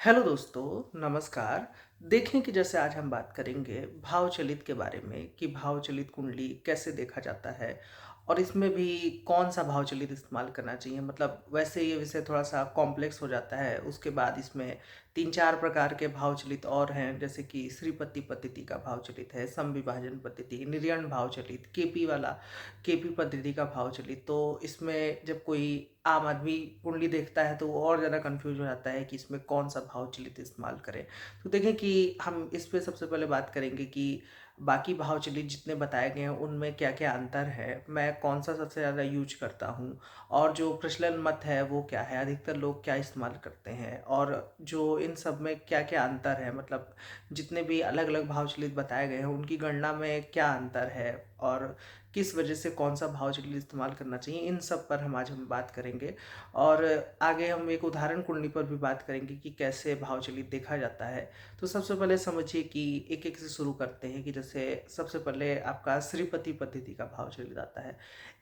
Hello दोस्तों, नमस्कार। देखें कि जैसे आज हम बात करेंगे भाव चलित के बारे में कि भाव चलित कुंडली कैसे देखा जाता है और इसमें भी कौन-सा भाव चलित इस्तेमाल करना चाहिए। मतलब वैसे ये विषय थोड़ा-सा कॉम्प्लेक्स हो जाता है। उसके बाद इसमें 3-4 प्रकार के भाव चलित और हैं, जैसे कि श्रीपति पद्धति का भाव चलित है, समविभाजन पद्धति, निर्यण भाव चलित, केपी पद्धति का भाव चलित। तो इसमें जब कोई आम आदमी कुंडली देखता है तो वो और ज़्यादा कंफ्यूज हो जाता है कि इसमें कौन-सा भाव चलित इस्तेमाल करें। तो देखें कि हम इस पे सबसे पहले बात करेंगे कि बाकी भाव चलित जितने बताए गए हैं उनमें क्या-क्या अंतर है, मैं कौन-सा सबसे ज़्यादा यूज़ करता हूँ और जो प्रचलन मत है वो क्या है, अधिकतर लोग क्या इस्तेमाल करते हैं और जो इन सब में क्या-क्या अंतर है, मतलब जितने भी अलग-अलग भाव चलित बताए गए हैं उनकी गणना में क्या अंतर है और किस वजह से कौन-सा भाव चलित इस्तेमाल करना चाहिए, इन सब पर हम बात करेंगे। और आगे हम एक उदाहरण कुंडली पर भी बात करेंगे कि कैसे भाव चलित देखा जाता है। तो सबसे पहले समझिए कि एक-एक से शुरू करते हैं कि जैसे सबसे पहले आपका श्रीपति पद्धति का भाव चलित आता है।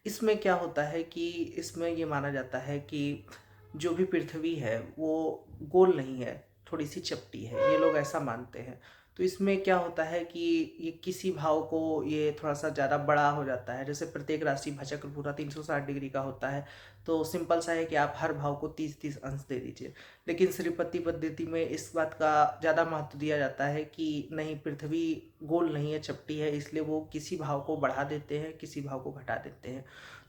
इसमें क्या होता है कि इसमें ये माना जाता है कि जो भी पृथ्वी है वो गोल नहीं है, थोड़ी-सी चपटी है, ये लोग ऐसा मानते हैं। तो इसमें क्या होता है कि ये किसी भाव को ये थोड़ा-सा ज़्यादा बड़ा हो जाता है। जैसे प्रत्येक राशि भचक्र पूरा 360 डिग्री का होता है, तो सिंपल सा है कि आप हर भाव को 30-30 अंश दे दीजिए। लेकिन श्रीपति पद्धति में इस बात का ज़्यादा महत्व दिया जाता है कि नहीं, पृथ्वी गोल नहीं है, चपटी है, इसलिए वो किसी भाव को बढ़ा देते हैं, किसी भाव को घटा देते हैं।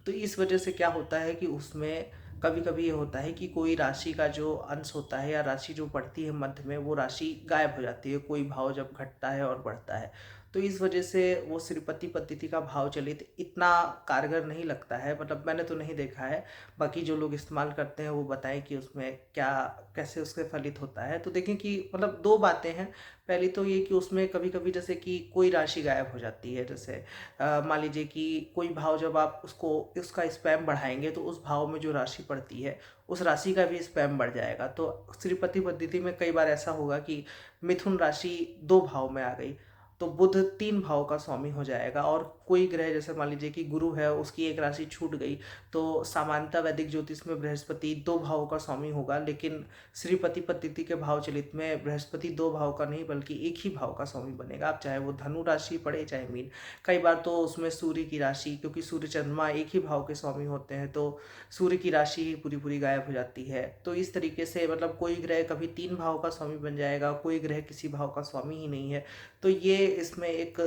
तो इस वजह से क्या होता है कि उसमें कभी-कभी ये होता है कि कोई राशि का जो अंश होता है या राशि जो बढ़ती है मध्य में, वो राशि गायब हो जाती है, कोई भाव जब घटता है और बढ़ता है। तो इस वजह से वो श्रीपति पद्धति का भाव चलित इतना कारगर नहीं लगता है, मतलब मैंने तो नहीं देखा है। बाकी जो लोग इस्तेमाल करते हैं वो बताएँ कि उसमें क्या कैसे उससे फलित होता है। तो देखें कि मतलब 2 बातें हैं। पहली तो ये कि उसमें कभी-कभी जैसे कि कोई राशि गायब हो जाती है, जैसे मान लीजिए कि कोई भाव जब आप उसको उसका स्पैम बढ़ाएँगे तो उस भाव में जो राशि पड़ती है, उस राशि का भी स्पैम बढ़ जाएगा। तो श्रीपति पद्धति में कई बार ऐसा होगा कि मिथुन राशि 2 भाव में आ गई, तो बुध 3 भाव का स्वामी हो जाएगा और कोई ग्रह जैसे मान लीजिए कि गुरु है, उसकी एक राशि छूट गई, तो सामान्यतः वैदिक ज्योतिष में बृहस्पति 2 भाव का स्वामी होगा, लेकिन श्रीपति पद्धति के भाव चलित में बृहस्पति 2 भाव का नहीं बल्कि एक ही भाव का स्वामी बनेगा। आप चाहे वो धनु राशि पड़े चाहे मीन। कई बार तो उसमें सूर्य की राशि, क्योंकि सूर्य चंद्रमा एक ही भाव के स्वामी होते हैं, तो सूर्य की राशि ही पूरी पूरी गायब हो जाती है। तो इस तरीके से मतलब कोई ग्रह कभी 3 भाव का स्वामी बन जाएगा, कोई ग्रह किसी भाव का स्वामी ही नहीं है। तो ये इसमें एक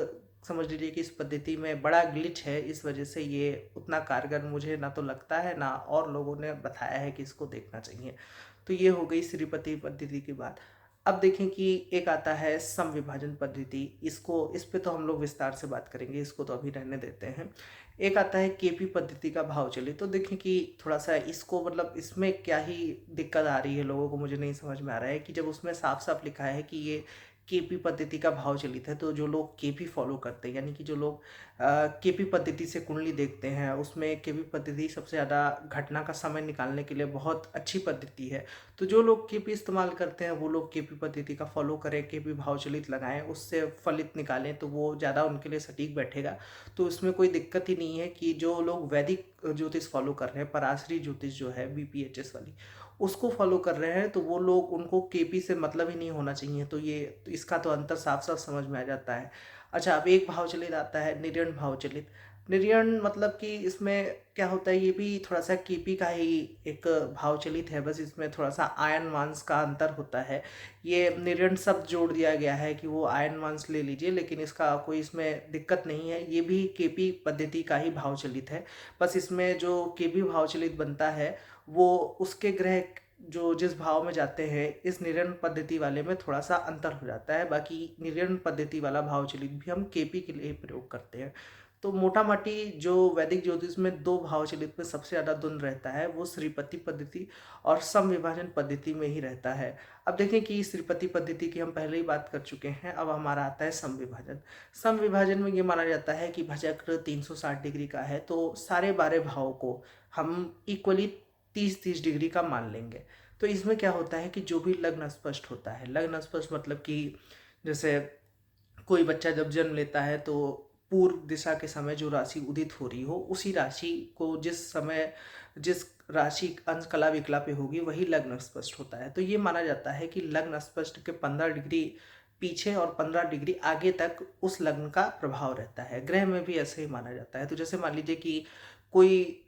समझ लीजिए कि इस पद्धति में बड़ा ग्लिच है, इस वजह से ये उतना कारगर मुझे ना तो लगता है, ना और लोगों ने बताया है कि इसको देखना चाहिए। तो ये हो गई श्रीपति पद्धति की बात। अब देखें कि एक आता है समविभाजन पद्धति, इस पे तो हम लोग विस्तार से बात करेंगे, इसको तो अभी रहने देते हैं। एक आता है केपी पद्धति का भाव चलित। तो देखें कि थोड़ा-सा इसको मतलब इसमें क्या ही दिक्कत आ रही है लोगों को, मुझे नहीं समझ में आ रहा है कि जब उसमें साफ-साफ लिखा है कि ये केपी पद्धति का भाव चलित है, तो जो लोग केपी फॉलो करते हैं, यानी कि जो लोग केपी पद्धति से कुंडली देखते हैं, उसमें केपी पद्धति सबसे ज़्यादा घटना का समय निकालने के लिए बहुत अच्छी पद्धति है। तो जो लोग केपी इस्तेमाल करते हैं वो लोग केपी पद्धति का फॉलो करें, केपी भाव चलित लगाएँ, उससे फलित निकालें तो वो ज़्यादा उनके लिए सटीक बैठेगा। तो उसमें कोई दिक्कत ही नहीं है कि जो लोग वैदिक ज्योतिष फॉलो कर रहे हैं, पराशरी ज्योतिष जो है बीपीएचएस वाली, उसको फॉलो कर रहे हैं, तो वो लोग, उनको केपी से मतलब ही नहीं होना चाहिए। तो ये तो इसका तो अंतर साफ-साफ समझ में आ जाता है। अच्छा, अब एक भाव चलित आता है निर्यण भाव चलित। निर्यण मतलब कि इसमें क्या होता है, ये भी थोड़ा-सा केपी का ही एक भाव चलित है, बस इसमें थोड़ा-सा आयन मांस का अंतर होता है। ये निर्यण शब्द जोड़ दिया गया है कि वो आयन मांस ले लीजिए, लेकिन इसका कोई इसमें दिक्कत नहीं है। ये भी केपी पद्धति का ही भाव चलित है। बस इसमें जो केपी भाव चलित बनता है, वो उसके ग्रह जो जिस भाव में जाते हैं, इस निर्यण पद्धति वाले में थोड़ा-सा अंतर हो जाता है। बाकी निर्यण पद्धति वाला भाव चलित भी हम केपी के लिए प्रयोग करते हैं। तो मोटा-माटी जो वैदिक ज्योतिष में 2 भाव चलित में सबसे ज़्यादा द्वंद रहता है, वो श्रीपति पद्धति और समविभाजन पद्धति में ही रहता है। अब देखें कि श्रीपति पद्धति की हम पहले ही बात कर चुके हैं, अब हमारा आता है समविभाजन। समविभाजन में ये माना जाता है कि भजक 360 डिग्री का है, तो सारे 12 भाव को हम इक्वली 30-30 डिग्री का मान लेंगे। तो इसमें क्या होता है कि जो भी लग्न स्पष्ट होता है, लग्न स्पष्ट मतलब कि जैसे कोई बच्चा जब जन्म लेता है तो पूर्व दिशा के समय जो राशि उदित हो रही हो, उसी राशि को जिस समय जिस राशि अंश कला विकला पे होगी वही लग्न स्पष्ट होता है। तो ये माना जाता है कि लग्न स्पष्ट के 15 डिग्री पीछे और 15 डिग्री आगे तक उस लग्न का प्रभाव रहता है। ग्रह में भी ऐसे ही माना जाता है। तो जैसे मान लीजिए कि कोई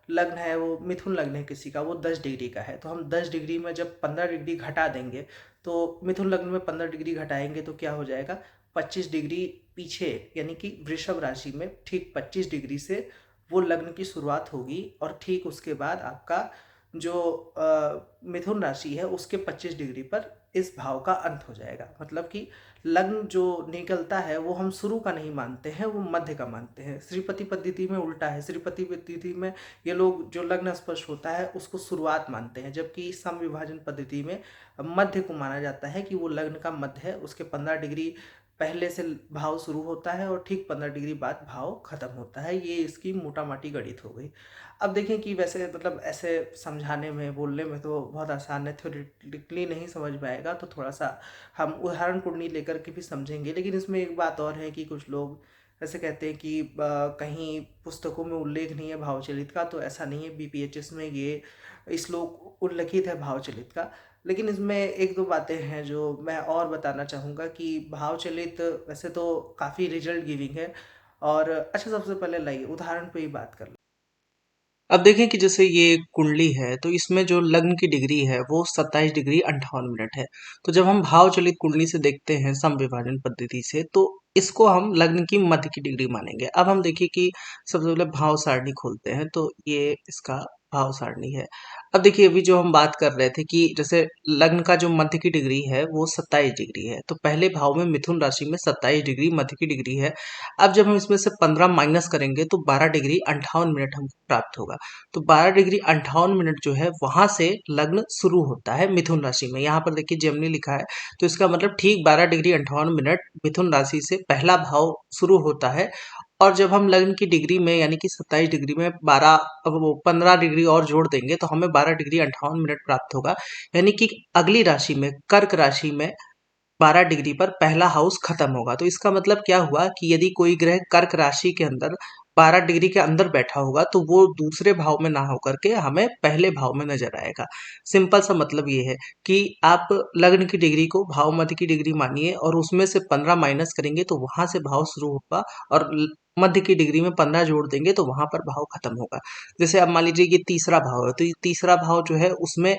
लग्न है, वो मिथुन लग्न है किसी का, वो 10 डिग्री का है, तो हम 10 डिग्री में जब 15 डिग्री घटा देंगे, तो मिथुन लग्न में 15 डिग्री घटाएंगे तो क्या हो जाएगा, 25 डिग्री पीछे, यानी कि वृषभ राशि में ठीक 25 डिग्री से वो लग्न की शुरुआत होगी और ठीक उसके बाद आपका जो मिथुन राशि है उसके 25 डिग्री पर इस भाव का अंत हो जाएगा। मतलब कि लग्न जो निकलता है वो हम शुरू का नहीं मानते हैं, वो मध्य का मानते हैं। श्रीपति पद्धति में उल्टा है। श्रीपति पद्धति में ये लोग जो लग्न स्पष्ट होता है उसको शुरुआत मानते हैं, जबकि सम विभाजन पद्धति में मध्य को माना जाता है कि वो लग्न का मध्य है, उसके 15 डिग्री पहले से भाव शुरू होता है और ठीक 15 डिग्री बाद भाव खत्म होता है। ये इसकी मोटा माटी गणित हो गई। अब देखें कि वैसे मतलब ऐसे समझाने में बोलने में तो बहुत आसान है, थ्योरेटिकली नहीं समझ में आएगा, तो थोड़ा सा हम उदाहरण कुंडली लेकर के भी समझेंगे। लेकिन इसमें एक बात और है कि कुछ लोग ऐसे कहते हैं कि कहीं पुस्तकों में उल्लेख नहीं है भावचलित का, तो ऐसा नहीं है। बीपीएचएस में ये श्लोक उल्लिखित है भावचलित का। लेकिन इसमें एक दो बातें हैं जो मैं और बताना चाहूँगा कि भावचलित वैसे तो काफ़ी रिजल्ट गिविंग है। और अच्छा, सबसे पहले लाइए उदाहरण पे ही बात कर। अब देखें कि जैसे ये कुंडली है, तो इसमें जो लग्न की डिग्री है वो 27 डिग्री 58 मिनट है। तो जब हम भाव चलित कुंडली से देखते हैं सम विभाजन पद्धति से, तो इसको हम लग्न की मध्य की डिग्री मानेंगे। अब हम देखिए कि सबसे पहले भाव सारणी खोलते हैं, तो ये इसका भाव सारणी है। अब देखिए अभी जो हम बात कर रहे थे कि जैसे लग्न का जो मध्य की डिग्री है वो 27 डिग्री है, तो पहले भाव में मिथुन राशि में 27 डिग्री मध्य की डिग्री है। अब जब हम इसमें से 15 माइनस करेंगे तो 12 डिग्री 58 मिनट हमको प्राप्त होगा। तो 12 डिग्री 58 मिनट जो है वहां से लग्न शुरू होता है मिथुन राशि में। यहाँ पर देखिए जेमिनी लिखा है, तो इसका मतलब ठीक 12 डिग्री 58 मिनट मिथुन राशि से पहला भाव शुरू होता है। और जब हम लग्न की डिग्री में यानी कि 27 डिग्री में 12 अब वो 15 डिग्री और जोड़ देंगे तो हमें 12 डिग्री 58 मिनट प्राप्त होगा। यानी कि अगली राशि में कर्क राशि में 12 डिग्री पर पहला हाउस खत्म होगा। तो इसका मतलब क्या हुआ कि यदि कोई ग्रह कर्क राशि के अंदर 12 डिग्री के अंदर बैठा होगा तो वो दूसरे भाव में ना होकर के हमें पहले भाव में नजर आएगा। सिंपल सा मतलब ये है कि आप लग्न की डिग्री को भाव मध्य की डिग्री मानिए और उसमें से 15 माइनस करेंगे तो वहां से भाव शुरू होगा, और मध्य की डिग्री में 15 जोड़ देंगे तो वहां पर भाव खत्म होगा। जैसे अब मान लीजिए ये तीसरा भाव है, तो ये तीसरा भाव जो है उसमें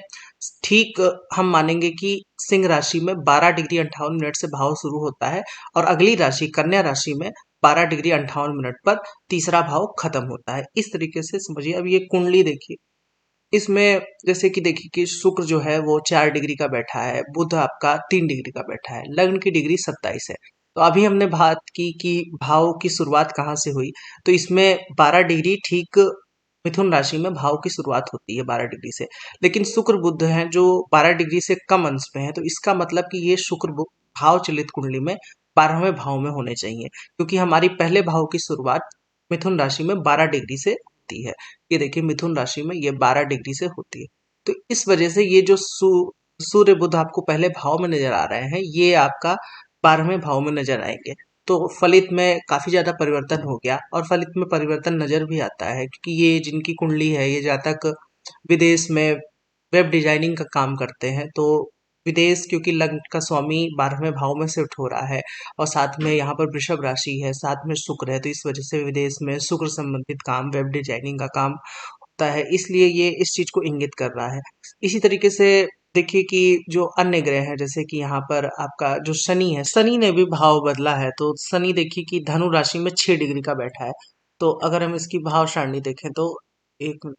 ठीक हम मानेंगे कि सिंह राशि में 12 डिग्री 58 मिनट से भाव शुरू होता है और अगली राशि कन्या राशि में 12 डिग्री 58 मिनट पर तीसरा भाव खत्म होता है। इस तरीके से समझिए। अब ये कुंडली देखिए, इसमें जैसे कि देखिए कि शुक्र जो है वो 4 डिग्री का बैठा है, बुध आपका 3 डिग्री का बैठा है, लग्न की डिग्री 27 है। तो अभी हमने बात की कि भाव की शुरुआत कहाँ से हुई, तो इसमें 12 डिग्री ठीक मिथुन राशि में भाव की शुरुआत होती है 12 डिग्री से। लेकिन शुक्र बुध हैं जो 12 डिग्री से कम अंश में है, तो इसका मतलब कि ये शुक्र बुध भाव चलित कुंडली में 12वें भाव में होने चाहिए, क्योंकि हमारी पहले भाव की शुरुआत मिथुन राशि में 12 डिग्री से होती है। ये देखिए मिथुन राशि में ये 12 डिग्री से होती है। तो इस वजह से ये जो सूर्य बुध आपको पहले भाव में नजर आ रहे हैं, ये आपका 12वें भाव में नजर आएंगे। तो फलित में काफी ज्यादा परिवर्तन हो गया, और फलित में परिवर्तन नजर भी आता है क्योंकि ये जिनकी कुंडली है ये जातक विदेश में वेब डिजाइनिंग का काम करते हैं, तो विदेश क्योंकि लग्न का स्वामी 12वें भाव में शिफ्ट हो रहा है और साथ में यहाँ पर वृषभ राशि है, साथ में शुक्र है, तो इस वजह से विदेश में शुक्र संबंधित काम, वेब डिजाइनिंग का काम होता है, इसलिए ये इस चीज को इंगित कर रहा है। इसी तरीके से देखिए कि जो अन्य ग्रह हैं, जैसे कि यहाँ पर आपका जो शनि है, शनि ने भी भाव बदला है। तो शनि देखिए कि धनु राशि में 6 डिग्री का बैठा है। तो अगर हम इसकी भाव सारणी देखें तो एक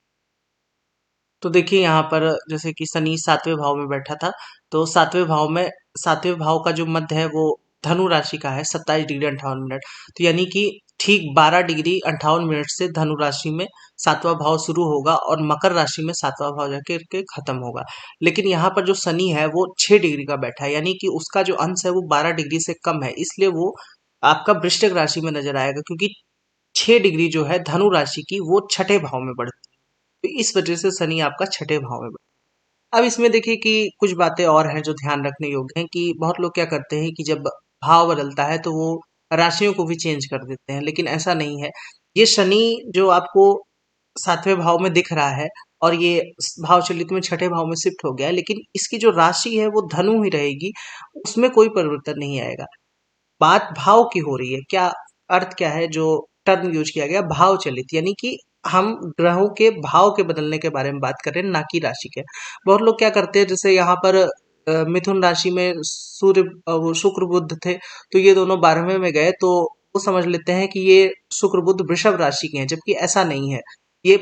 तो देखिए यहाँ पर जैसे कि शनि 7वें भाव में बैठा था, तो 7वें भाव का जो मध्य है वो धनु राशि का है 27 डिग्री 58 मिनट। तो यानी कि ठीक 12 डिग्री 58 मिनट से धनु राशि में 7वां भाव शुरू होगा और मकर राशि में 7वां भाव जाके के खत्म होगा। लेकिन यहाँ पर जो शनि है वो 6 डिग्री का बैठा है, यानी कि उसका जो अंश है वो 12 डिग्री से कम है, इसलिए वो आपका वृश्चिक राशि में नजर आएगा, क्योंकि 6 डिग्री जो है धनु राशि की वो छठे भाव में बढ़ती है। तो इस वजह से शनि आपका छठे भाव में अब इसमें देखिए कि कुछ बातें और हैं जो ध्यान रखने योग्य हैं कि बहुत लोग क्या करते हैं कि जब भाव बदलता है तो वो राशियों को भी चेंज कर देते हैं, लेकिन ऐसा नहीं है। ये शनि जो आपको 7वें भाव में दिख रहा है और ये भाव चलित में छठे भाव में शिफ्ट हो गया है, लेकिन इसकी जो राशि है वो धनु ही रहेगी, उसमें कोई परिवर्तन नहीं आएगा। बात भाव की हो रही है, क्या अर्थ क्या है जो टर्म यूज किया गया भाव चलित, यानी कि हम ग्रहों के भाव के बदलने के बारे में बात कर रहे हैं, ना कि राशि के। बहुत लोग क्या करते हैं, जैसे यहाँ पर मिथुन राशि में सूर्य वो शुक्र बुध थे, तो ये दोनों 12वें में गए, तो वो समझ लेते हैं कि ये शुक्र बुध वृषभ राशि के हैं, जबकि ऐसा नहीं है। ये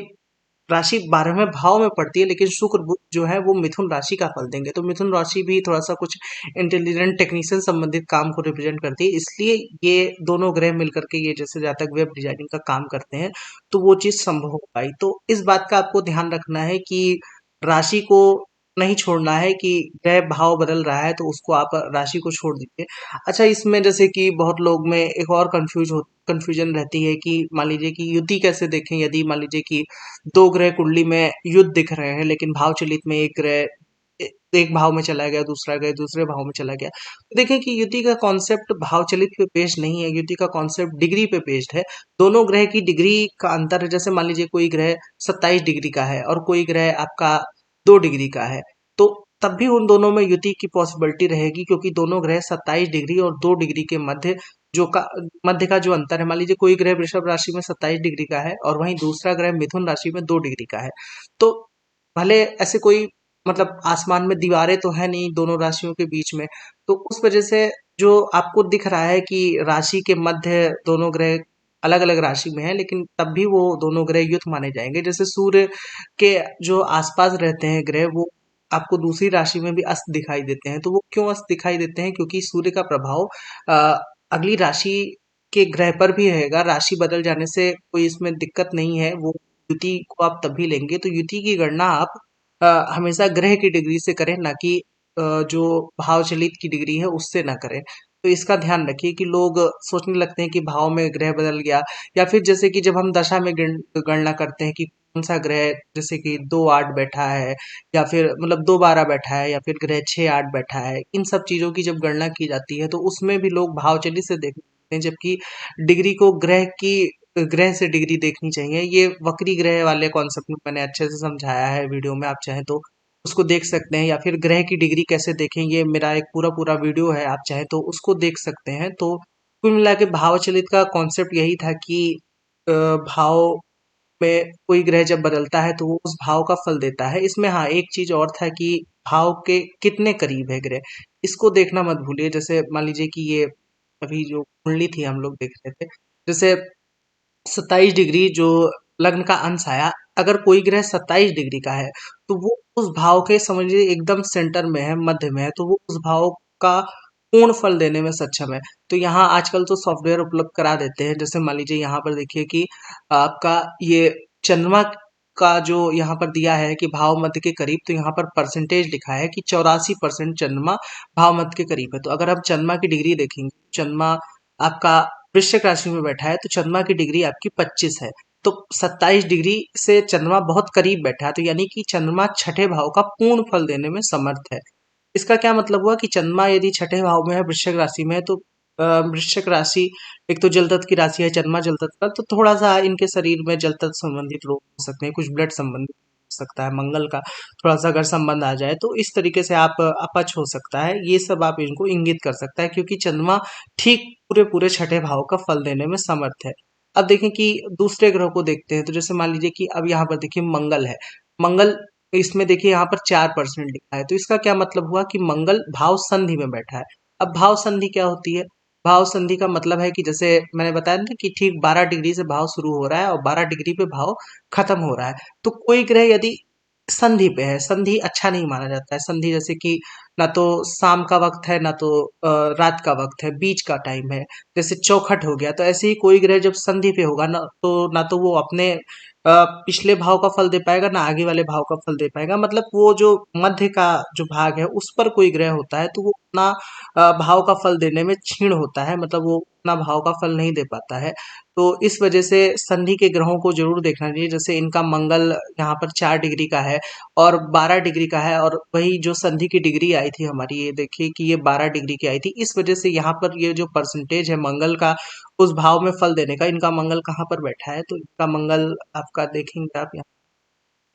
राशि 12वें भाव में पड़ती है, लेकिन शुक्र बुध जो है वो मिथुन राशि का फल देंगे। तो मिथुन राशि भी थोड़ा सा कुछ इंटेलिजेंट टेक्नीशियन संबंधित काम को रिप्रेजेंट करती है, इसलिए ये दोनों ग्रह मिलकर के ये जैसे जातक वेब डिजाइनिंग का काम करते हैं, तो वो चीज संभव हो पाई। तो इस बात का आपको ध्यान रखना है कि राशि को नहीं छोड़ना है कि ग्रह भाव बदल रहा है तो उसको आप राशि को छोड़ दीजिए। अच्छा, इसमें जैसे कि बहुत लोग में एक और कंफ्यूजन रहती है कि मान लीजिए कि युति कैसे देखें, यदि मान लीजिए कि दो ग्रह कुंडली में युद्ध दिख रहे हैं, लेकिन भाव चलित में एक ग्रह एक भाव में चला गया, दूसरा ग्रह दूसरे भाव में चला गया। तो देखें कि युति का कॉन्सेप्ट भाव चलित पे बेस्ड नहीं है, युति का कॉन्सेप्ट डिग्री पे बेस्ड है। दोनों ग्रह की डिग्री का अंतर है। जैसे मान लीजिए कोई ग्रह 27 डिग्री का है और कोई ग्रह आपका 2 डिग्री का है, तो तब भी उन दोनों में युति की पॉसिबिलिटी रहेगी, क्योंकि दोनों ग्रह 27 डिग्री और 2 डिग्री के मध्य का जो अंतर है, मान लीजिए कोई ग्रह वृषभ राशि में 27 डिग्री का है और वहीं दूसरा ग्रह मिथुन राशि में 2 डिग्री का है। तो भले ऐसे कोई मतलब आसमान में दीवारें तो है नहीं दोनों राशियों के बीच में, तो उस वजह से जो आपको दिख रहा है कि राशि के मध्य दोनों ग्रह अलग अलग राशि में है, लेकिन तब भी वो दोनों ग्रह युत माने जाएंगे। जैसे सूर्य के जो आसपास रहते हैं ग्रह, वो आपको दूसरी राशि में भी अस्त दिखाई देते हैं। तो वो क्यों अस्त दिखाई देते हैं? क्योंकि सूर्य का प्रभाव अगली राशि के ग्रह पर भी रहेगा। राशि बदल जाने से कोई इसमें दिक्कत नहीं है, वो युति को आप तभी लेंगे। तो युति की गणना आप हमेशा ग्रह की डिग्री से करें, ना कि जो भाव चलित की डिग्री है उससे ना करें। तो इसका ध्यान रखिए कि लोग सोचने लगते हैं कि भाव में ग्रह बदल गया, या फिर जैसे कि जब हम दशा में गणना करते हैं कि कौन सा ग्रह जैसे कि 2-8 बैठा है, या फिर मतलब 2-12 बैठा है, या फिर ग्रह 6-8 बैठा है, इन सब चीजों की जब गणना की जाती है तो उसमें भी लोग भाव चलित से देखते हैं, जबकि डिग्री को ग्रह से डिग्री देखनी चाहिए। ये वक्री ग्रह वाले कॉन्सेप्ट में मैंने अच्छे से समझाया है वीडियो में, आप चाहें तो उसको देख सकते हैं, या फिर ग्रह की डिग्री कैसे देखें, ये मेरा एक पूरा पूरा वीडियो है, आप चाहें तो उसको देख सकते हैं। तो कुल मिला के भाव चलित का कॉन्सेप्ट यही था कि भाव में कोई ग्रह जब बदलता है तो वो उस भाव का फल देता है। इसमें हाँ, एक चीज और था कि भाव के कितने करीब है ग्रह, इसको देखना मत भूलिए। जैसे मान लीजिए कि ये अभी जो कुंडली थी हम लोग देख रहे थे, जैसे 27 डिग्री जो लग्न का अंश आया, अगर कोई ग्रह 27 डिग्री का है तो वो उस भाव के समझिए एकदम सेंटर में है, मध्य में है, तो वो उस भाव का पूर्ण फल देने में सक्षम है। तो यहाँ आजकल तो सॉफ्टवेयर उपलब्ध करा देते हैं। जैसे मान लीजिए यहाँ पर देखिए कि आपका ये चंद्रमा का जो यहाँ पर दिया है कि भाव मध्य के करीब, तो यहाँ पर परसेंटेज लिखा है कि 84% चंद्रमा भाव मध्य के करीब है। तो अगर हम चंद्रमा की डिग्री देखेंगे, चंद्रमा आपका वृश्चिक राशि में बैठा है, तो चंद्रमा की डिग्री आपकी 25 है। तो 27 डिग्री से चंद्रमा बहुत करीब बैठा है, तो यानी कि चंद्रमा छठे भाव का पूर्ण फल देने में समर्थ है। इसका क्या मतलब हुआ कि चंद्रमा यदि छठे भाव में है, वृश्चिक राशि में है, तो वृश्चिक राशि एक तो जल तत्व की राशि है, चंद्रमा जल तत्व का, तो थोड़ा सा इनके शरीर में जल तत्व संबंधित रोग हो सकते हैं, कुछ ब्लड संबंधित हो सकता है, मंगल का थोड़ा सा अगर संबंध आ जाए तो इस तरीके से आप अपच हो सकता है। ये सब आप इनको इंगित कर सकता है, क्योंकि चंद्रमा ठीक पूरे पूरे छठे भाव का फल देने में समर्थ है। अब देखें कि दूसरे ग्रह को देखते हैं, तो जैसे मान लीजिए कि अब यहाँ पर देखिए मंगल है। मंगल, इसमें देखिए यहाँ पर 4% लिखा है, तो इसका क्या मतलब हुआ कि मंगल भाव संधि में बैठा है। अब भाव संधि क्या होती है? भाव संधि का मतलब है कि जैसे मैंने बताया ना कि ठीक 12 डिग्री से भाव शुरू हो रहा है और 12 डिग्री पे भाव खत्म हो रहा है। तो कोई ग्रह यदि संधि पे है, संधि अच्छा नहीं माना जाता है। संधि जैसे कि ना तो शाम का वक्त है, ना तो रात का वक्त है, बीच का टाइम है, जैसे चौखट हो गया। तो ऐसे ही कोई ग्रह जब संधि पे होगा ना तो वो अपने पिछले भाव का फल दे पाएगा, ना आगे वाले भाव का फल दे पाएगा। मतलब वो जो मध्य का जो भाग है उस पर कोई ग्रह होता है तो वो उतना भाव का फल देने में क्षीण होता है, मतलब वो उतना भाव का फल नहीं दे पाता है। तो इस वजह से संधि के ग्रहों को जरूर देखना चाहिए। जैसे इनका मंगल यहाँ पर 4 डिग्री का है और 12 डिग्री का है, और वही जो संधि की डिग्री आई थी हमारी, ये देखिए कि ये 12 डिग्री की आई थी। इस वजह से यहाँ पर ये जो परसेंटेज है मंगल का उस भाव में फल देने का, इनका मंगल कहाँ पर बैठा है, तो इनका मंगल आपका देखेंगे आप यहाँ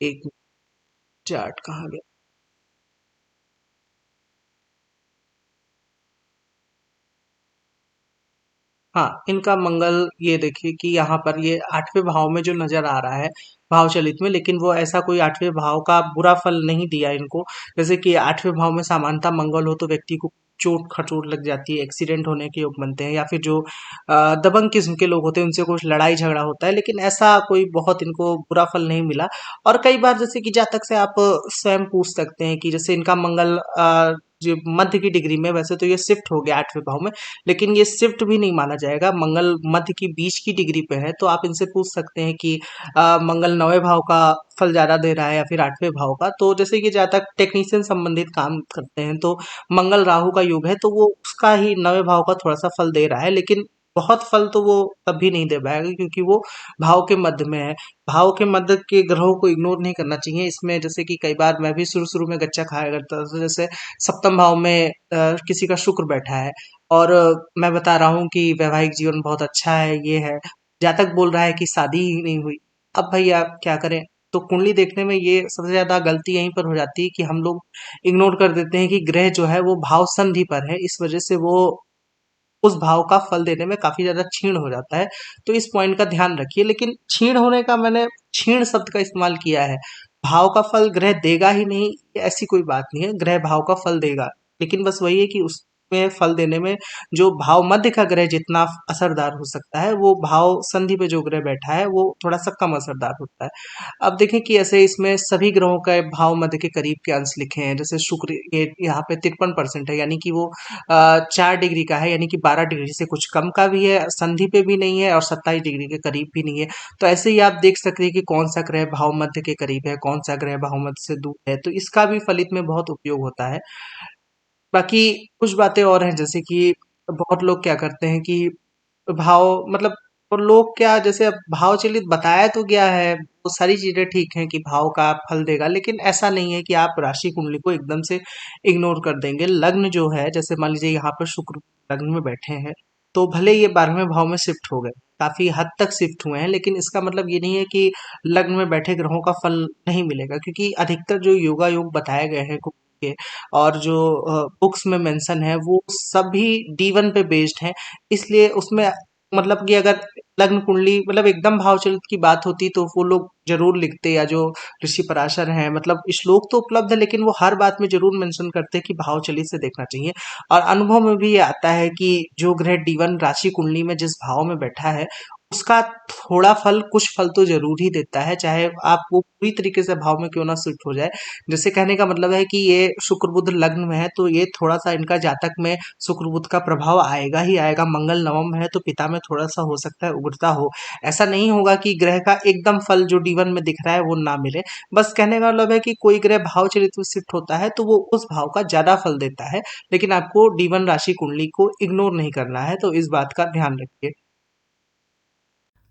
एक, चार्ट कहाँ गया? हाँ, इनका मंगल ये देखिए कि यहाँ पर ये 8वें भाव में जो नज़र आ रहा है, भाव चलित में, लेकिन वो ऐसा कोई 8वें भाव का बुरा फल नहीं दिया इनको। जैसे कि 8वें भाव में सामान्यतः मंगल हो तो व्यक्ति को चोट-खचोट लग जाती है, एक्सीडेंट होने के योग बनते हैं, या फिर जो दबंग किस्म के लोग होते हैं उनसे कुछ लड़ाई झगड़ा होता है, लेकिन ऐसा कोई बहुत इनको बुरा फल नहीं मिला। और कई बार जैसे कि जातक से आप स्वयं पूछ सकते हैं कि जैसे इनका मंगल जो मध्य की डिग्री में, वैसे तो ये शिफ्ट हो गया 8वें भाव में, लेकिन ये शिफ्ट भी नहीं माना जाएगा। मंगल मध्य की बीच की डिग्री पे है, तो आप इनसे पूछ सकते हैं कि मंगल 9वें भाव का फल ज्यादा दे रहा है या फिर 8वें भाव का। तो जैसे कि जहाँ तक टेक्नीशियन संबंधित काम करते हैं, तो मंगल राहु का योग है, तो वो उसका ही 9वें भाव का थोड़ा सा फल दे रहा है, लेकिन बहुत फल तो वो तभी नहीं दे पाएगा क्योंकि वो भाव के मध्य में है। भाव के मध्य के ग्रहों को इग्नोर नहीं करना चाहिए इसमें। जैसे कि कई बार मैं भी शुरू शुरू में गच्चा खाया करता था, तो जैसे सप्तम भाव में किसी का शुक्र बैठा है, और मैं बता रहा हूँ कि वैवाहिक जीवन बहुत अच्छा है, ये है, जातक बोल रहा है कि शादी ही नहीं हुई। अब भैया क्या करें? तो कुंडली देखने में ये सबसे ज्यादा गलती यहीं पर हो जाती है कि हम लोग इग्नोर कर देते हैं कि ग्रह जो है वो भाव संधि पर है, इस वजह से वो उस भाव का फल देने में काफी ज्यादा क्षीण हो जाता है। तो इस पॉइंट का ध्यान रखिए। लेकिन क्षीण होने का मैंने क्षीण शब्द का इस्तेमाल किया है। भाव का फल ग्रह देगा ही नहीं, ऐसी कोई बात नहीं है, ग्रह भाव का फल देगा। लेकिन बस वही है कि उसमें फल देने में जो भाव मध्य का ग्रह जितना असरदार हो सकता है, वो भाव संधि पे जो ग्रह बैठा है वो थोड़ा सा कम असरदार होता है। अब देखें कि ऐसे इसमें सभी ग्रहों का भाव मध्य के करीब के अंश लिखे हैं। जैसे शुक्र ये यहाँ पे 53% है, यानी कि वो 4 डिग्री का है, यानी कि 12 डिग्री से कुछ कम का भी है, संधि पे भी नहीं है, और 27 डिग्री के करीब भी नहीं है। तो ऐसे ही आप देख सकते हैं कि कौन सा ग्रह भाव मध्य के करीब है, कौन सा ग्रह भाव मध्य से दूर है, तो इसका भी फलित में बहुत उपयोग होता है। बाकी कुछ बातें और हैं, जैसे कि बहुत लोग क्या करते हैं कि भाव मतलब, और लोग क्या, जैसे अब भाव चलित बताया तो गया है, वो सारी चीजें ठीक हैं कि भाव का फल देगा, लेकिन ऐसा नहीं है कि आप राशि कुंडली को एकदम से इग्नोर कर देंगे। लग्न जो है, जैसे मान लीजिए यहाँ पर शुक्र लग्न में बैठे हैं, तो भले ये 12वें भाव में शिफ्ट हो गए, काफी हद तक शिफ्ट हुए हैं, लेकिन इसका मतलब ये नहीं है कि लग्न में बैठे ग्रहों का फल नहीं मिलेगा, क्योंकि अधिकतर जो योगा योग बताए गए हैं के, और जो बुक्स में मेंशन है, वो सभी D1 पे बेस्ड हैं। इसलिए उसमें मतलब कि अगर लग्न कुंडली मतलब एकदम भावचलित की बात होती तो वो लोग जरूर लिखते, या जो ऋषि पराशर हैं, मतलब श्लोक तो उपलब्ध है, लेकिन वो हर बात में जरूर मेंशन करते हैं कि भावचलित से देखना चाहिए। और अनुभव में भी ये आता है कि जो ग्रह D1 राशि कुंडली में जिस भाव में बैठा है, उसका थोड़ा फल, कुछ फल तो जरूर ही देता है, चाहे आप वो पूरी तरीके से भाव में क्यों ना शिफ्ट हो जाए। जैसे कहने का मतलब है कि ये शुक्र बुध लग्न में है, तो ये थोड़ा सा इनका जातक में शुक्र बुध का प्रभाव आएगा ही आएगा। मंगल नवम में है, तो पिता में थोड़ा सा हो सकता है उग्रता हो। ऐसा नहीं होगा कि ग्रह का एकदम फल जो D1 में दिख रहा है वो ना मिले। बस कहने का मतलब है कि कोई ग्रह भाव चलित में शिफ्ट होता है तो वो उस भाव का ज्यादा फल देता है, लेकिन आपको D1 राशि कुंडली को इग्नोर नहीं करना है, तो इस बात का ध्यान रखिए।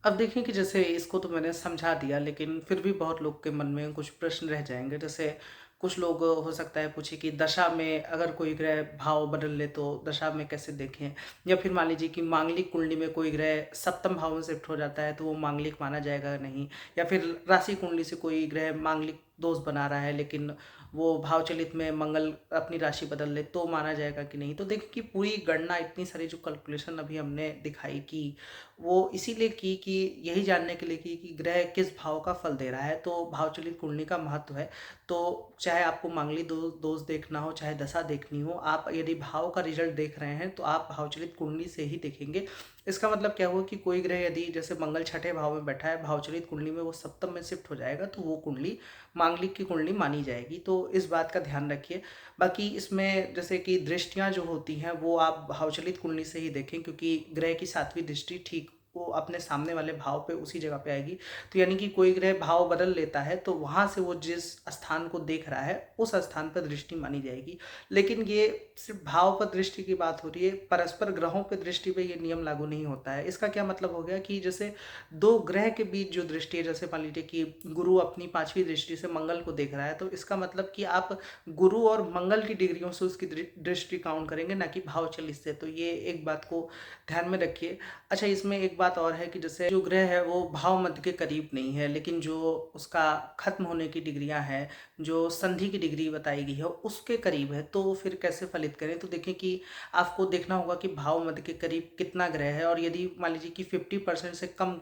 अब देखिए कि जैसे इसको तो मैंने समझा दिया, लेकिन फिर भी बहुत लोग के मन में कुछ प्रश्न रह जाएंगे। जैसे कुछ लोग हो सकता है पूछे कि दशा में अगर कोई ग्रह भाव बदल ले तो दशा में कैसे देखें, या फिर मान लीजिए कि मांगलिक कुंडली में कोई ग्रह सप्तम भाव में शिफ्ट हो जाता है तो वो मांगलिक माना जाएगा नहीं, या फिर राशि कुंडली से कोई ग्रह मांगलिक दोष बना रहा है लेकिन वो भावचलित में मंगल अपनी राशि बदल ले तो माना जाएगा कि नहीं। तो देखिए कि पूरी गणना, इतनी सारी जो कैलकुलेशन अभी हमने दिखाई की, वो इसीलिए की कि यही जानने के लिए की कि ग्रह किस भाव का फल दे रहा है। तो भावचलित कुंडली का महत्व है। तो चाहे आपको मांगलिक दोष देखना हो, चाहे दशा देखनी हो, आप यदि भाव का रिजल्ट देख रहे हैं तो आप भावचलित कुंडली से ही देखेंगे। इसका मतलब क्या हुआ कि कोई ग्रह यदि जैसे मंगल छठे भाव में बैठा है, भावचलित कुंडली में वो सप्तम में शिफ्ट हो जाएगा, तो वो कुंडली मांगलिक की कुंडली मानी जाएगी। तो इस बात का ध्यान रखिए। बाकी इसमें जैसे कि दृष्टियां जो होती हैं वो आप भावचलित कुंडली से ही देखें, क्योंकि ग्रह की 7वीं दृष्टि ठीक वो अपने सामने वाले भाव पे उसी जगह पे आएगी। तो यानी कि कोई ग्रह भाव बदल लेता है तो वहां से वो जिस स्थान को देख रहा है उस स्थान पर दृष्टि मानी जाएगी। लेकिन ये सिर्फ भाव पर दृष्टि की बात हो रही है, परस्पर ग्रहों पर दृष्टि पे ये नियम लागू नहीं होता है। इसका क्या मतलब हो गया कि जैसे दो ग्रह के बीच जो दृष्टि है, जैसे मान लीजिए कि गुरु अपनी 5वीं दृष्टि से मंगल को देख रहा है, तो इसका मतलब कि आप गुरु और मंगल की डिग्रियों से उसकी दृष्टि काउंट करेंगे, ना कि भाव चलित से। तो ये एक बात को ध्यान में रखिए। अच्छा, इसमें एक बात बात और है कि जैसे जो ग्रह है वो भाव मध्य के करीब नहीं है, लेकिन जो उसका खत्म होने की डिग्रियां हैं, जो संधि की डिग्री बताई गई है उसके करीब है, तो फिर कैसे फलित करें। तो देखें कि आपको देखना होगा कि भाव मध्य के करीब कितना ग्रह है, और यदि मान लीजिए कि 50% से कम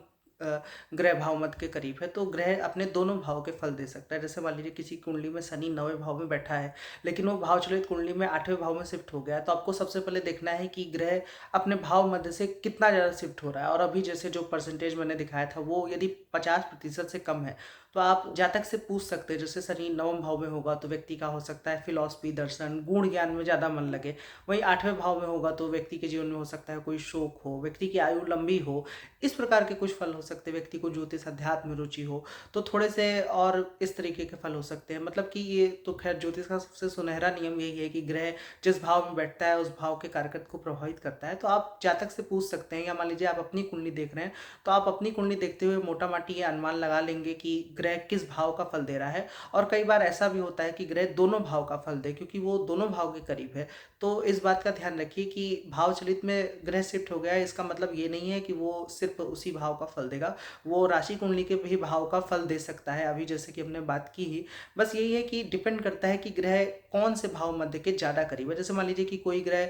ग्रह भाव मध्य के करीब है, तो ग्रह अपने दोनों भाव के फल दे सकता है। जैसे मान लीजिए किसी कुंडली में शनि 9वें भाव में बैठा है, लेकिन वो भाव चलित कुंडली में 8वें भाव में शिफ्ट हो गया है, तो आपको सबसे पहले देखना है कि ग्रह अपने भाव मध्य से कितना ज़्यादा शिफ्ट हो रहा है। और अभी जैसे जो परसेंटेज मैंने दिखाया था वो यदि 50% से कम है, तो आप जातक से पूछ सकते हैं। जैसे शनि नवम भाव में होगा तो व्यक्ति का हो सकता है फिलॉसफी, दर्शन, गुण ज्ञान में ज़्यादा मन लगे। वहीं 8वें भाव में होगा तो व्यक्ति के जीवन में हो सकता है कोई शोक हो, व्यक्ति की आयु लंबी हो, इस प्रकार के कुछ फल हो सकते हैं। व्यक्ति को ज्योतिष अध्यात्म में रुचि हो तो थोड़े से और इस तरीके के फल हो सकते हैं। मतलब कि ये तो खैर ज्योतिष का सबसे सुनहरा नियम यही है कि ग्रह जिस भाव में बैठता है उस भाव के कारकत को प्रभावित करता है। तो आप जातक से पूछ सकते हैं, या मान लीजिए आप अपनी कुंडली देख रहे हैं तो आप अपनी कुंडली देखते हुए मोटा माटी ये अनुमान लगा लेंगे कि ग्रह किस भाव का फल दे रहा है। और कई बार ऐसा भी होता है कि ग्रह दोनों भाव का फल दे, क्योंकि वो दोनों भाव के करीब है। तो इस बात का ध्यान रखिए कि भाव चलित में ग्रह शिफ्ट हो गया है, इसका मतलब ये नहीं है कि वो सिर्फ उसी भाव का फल देगा, वो राशि कुंडली के भी भाव का फल दे सकता है। अभी जैसे कि हमने बात की ही, बस यही है कि डिपेंड करता है कि ग्रह कौन से भाव मध्य के ज़्यादा करीब है। जैसे मान लीजिए कि कोई ग्रह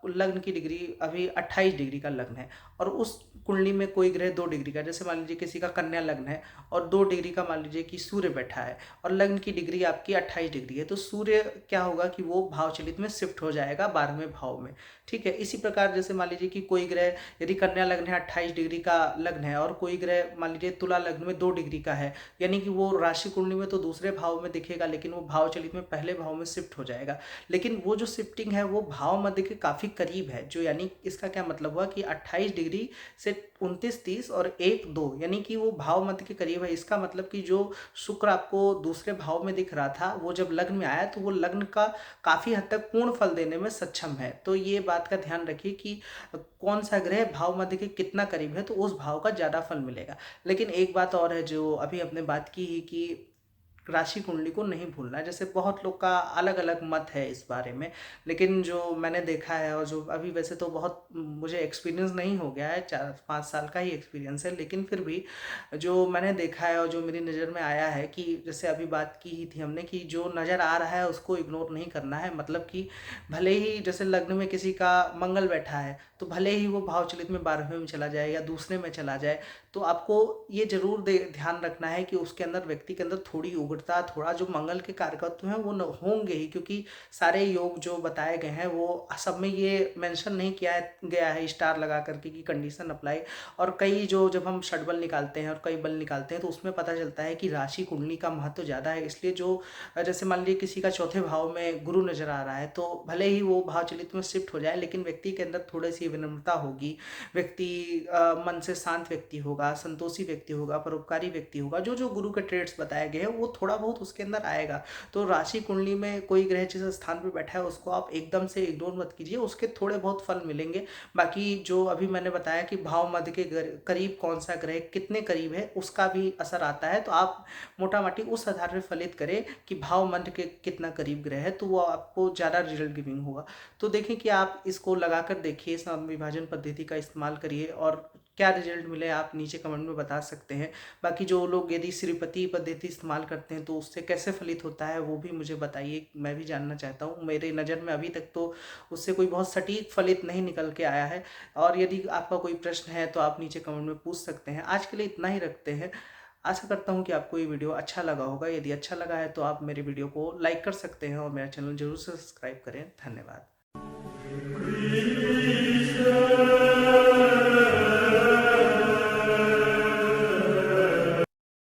लग्न की डिग्री अभी 28 डिग्री का लग्न है, और उस कुंडली में कोई ग्रह 2 डिग्री का, जैसे मान लीजिए किसी का कन्या लग्न है और 2 डिग्री का मान लीजिए कि सूर्य बैठा है, और लग्न की डिग्री आपकी 28 डिग्री है, तो सूर्य क्या होगा कि वो भाव चलित में शिफ्ट हो जाएगा 12वें भाव में। ठीक है, इसी प्रकार जैसे मान लीजिए कि कोई ग्रह यदि कन्या लग्न है, 28 डिग्री का लग्न है, और कोई ग्रह मान लीजिए तुला लग्न में 2 डिग्री का है, यानी कि वो राशि कुंडली में तो दूसरे भाव में दिखेगा, लेकिन वो भाव चलित में पहले भाव में शिफ्ट हो जाएगा। लेकिन वो जो शिफ्टिंग है वो भाव मध्य के काफ़ी करीब है, जो यानी इसका क्या मतलब हुआ कि 28 डिग्री से 29, 30 और 1, 2, यानी कि वो भाव मध्य के करीब है। इसका मतलब कि जो शुक्र आपको दूसरे भाव में दिख रहा था, वो जब लग्न में आया तो वो लग्न का काफ़ी हद तक पूर्ण फल देने में सक्षम है। तो ये बात का ध्यान रखिए कि कौन सा ग्रह भाव मध्य के कितना करीब है, तो उस भाव का ज़्यादा फल मिलेगा। लेकिन एक बात और है जो अभी हमने बात की ही, कि राशि कुंडली को नहीं भूलना है। जैसे बहुत लोग का अलग अलग मत है इस बारे में, लेकिन जो मैंने देखा है और जो अभी वैसे तो बहुत मुझे एक्सपीरियंस नहीं हो गया है, 4-5 साल का ही एक्सपीरियंस है, लेकिन फिर भी जो मैंने देखा है और जो मेरी नज़र में आया है कि जैसे अभी बात की ही थी हमने कि जो नज़र आ रहा है उसको इग्नोर नहीं करना है। मतलब कि भले ही जैसे लग्न में किसी का मंगल बैठा है, तो भले ही वो भाव चलित में 12वें में चला जाए या दूसरे में चला जाए, तो आपको ये जरूर ध्यान रखना है कि उसके अंदर, व्यक्ति के अंदर थोड़ी उग्रता, थोड़ा जो मंगल के कारकत्व हैं वो होंगे ही, क्योंकि सारे योग जो बताए गए हैं वो सब में ये मेंशन नहीं किया गया है स्टार लगा करके कि कंडीशन अप्लाई। और कई जो जब हम षटबल निकालते हैं और कई बल निकालते हैं तो उसमें पता चलता है कि राशि कुंडली का महत्व ज़्यादा है। इसलिए जो जैसे मान लीजिए किसी का चौथे भाव में गुरु नजर आ रहा है, तो भले ही वो भाव चलित में शिफ्ट हो जाए, लेकिन व्यक्ति के अंदर थोड़ी सी विनम्रता होगी, व्यक्ति मन से शांत व्यक्ति होगा, संतोषी व्यक्ति होगा, परोपकारी व्यक्ति होगा। जो जो गुरु के ट्रेड्स बताए गए हैं वो थोड़ा बहुत उसके अंदर आएगा। तो राशि कुंडली में कोई ग्रह जिस स्थान पर बैठा है उसको आप एकदम से इग्नोर मत कीजिए, उसके थोड़े बहुत फल मिलेंगे। बाकी जो अभी मैंने बताया कि भाव मध्य के करीब कौन सा ग्रह कितने करीब है उसका भी असर आता है, तो आप मोटा माटी उस आधार पर फलित करें कि भाव मध्य के कितना करीब ग्रह है, तो वो आपको ज़्यादा रिजल्ट गिविंग होगा। तो देखें कि आप इसको लगाकर देखिए, इस विभाजन पद्धति का इस्तेमाल करिए, और क्या रिजल्ट मिले आप नीचे कमेंट में बता सकते हैं। बाकी जो लोग यदि श्रीपति पद्धति इस्तेमाल करते हैं तो उससे कैसे फलित होता है वो भी मुझे बताइए, मैं भी जानना चाहता हूँ। मेरे नज़र में अभी तक तो उससे कोई बहुत सटीक फलित नहीं निकल के आया है। और यदि आपका कोई प्रश्न है तो आप नीचे कमेंट में पूछ सकते हैं। आज के लिए इतना ही रखते हैं। आशा करता हूँ कि आपको ये वीडियो अच्छा लगा होगा। यदि अच्छा लगा है तो आप मेरे वीडियो को लाइक कर सकते हैं और मेरा चैनल जरूर सब्सक्राइब करें। धन्यवाद।